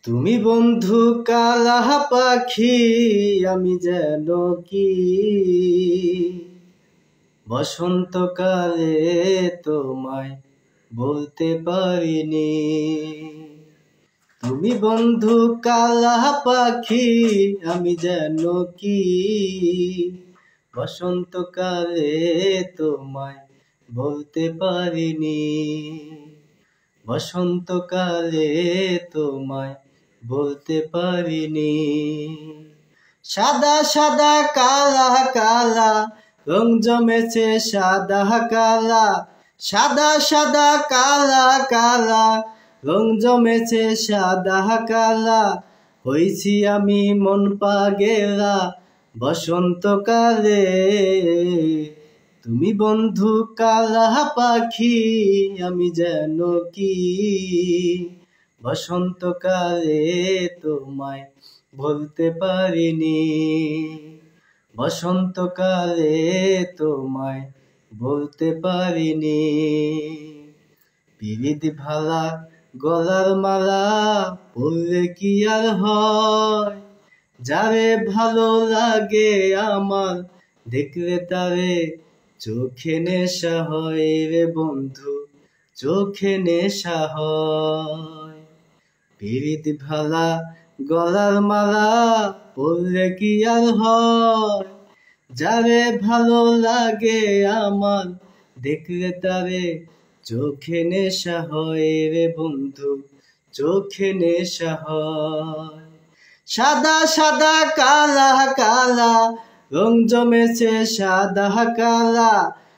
তুমি বন্ধু কালা পাখি, আমি যেন কি বসন্তকালে তোমায় বলতে পারিনি। তুমি বন্ধু কালা পাখি, আমি যেন কি বসন্তকালে তোমায় বলতে পারিনি। বসন্তকালে তোমায় বলতে পারিনি। সাদা সাদা কালা কালা রং জমেছে সাদা কালা, সাদা সাদা কালা কালা রং জমেছে সাদা কালা। হইছি আমি মন পাগেলা বসন্তকালে। তুমি বন্ধু কালা পাখি, আমি যেন কি বসন্তকালে তোমায় বলতে পারিনি। বসন্তকালে তোমায় বলতে পারিনি। পিরিত ভালা গলার মালা পরলে কি আর হয়, যারে ভালো লাগে আমার দেখলে তারে চোখে নেশা হয় রে বন্ধু, চোখে নেশা হয়। পিরিত ভালা গলার মালা পরলে কি আর হয়, যারে ভালো লাগে আমার দেখলে তারে চোখে নেশা হয় রে বন্ধু, চোখে নেশা হয়। সাদা সাদা কালা কালা রং জমেছে সাদা কালা,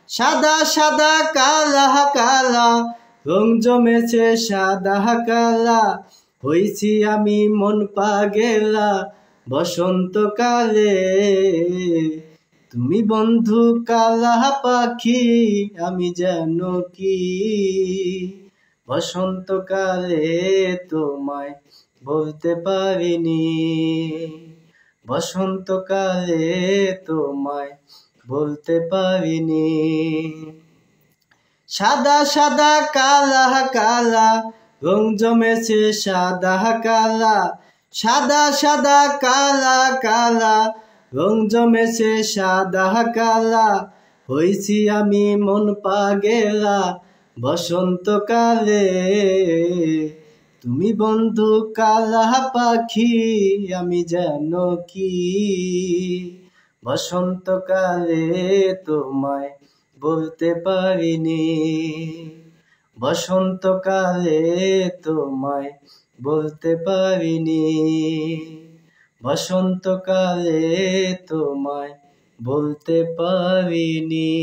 সাদা সাদা কালা কালা রং জমেছে সাদা কালা। হইছি আমি মন পাগেলা বসন্তকালে। তুমি বন্ধু কালা পাখি, আমি যেন কি বসন্তকালে তোমায় বলতে পারিনি। বসন্তকালে তোমায় বলতে পারিনি। সাদা সাদা কালা কালা রং জমেছে সাদা কালা, সাদা সাদা কালা কালা রং জমেছে সাদা কালা। হইছি আমি মন পাগেলা বসন্তকালে। তুমি বন্ধু কালা পাখি, আমি যেন কি বসন্তকালে তোমায় বলতে পারিনি। বসন্তকালে তোমায় বলতে পারিনি। বসন্তকালে তোমায় বলতে পারিনি।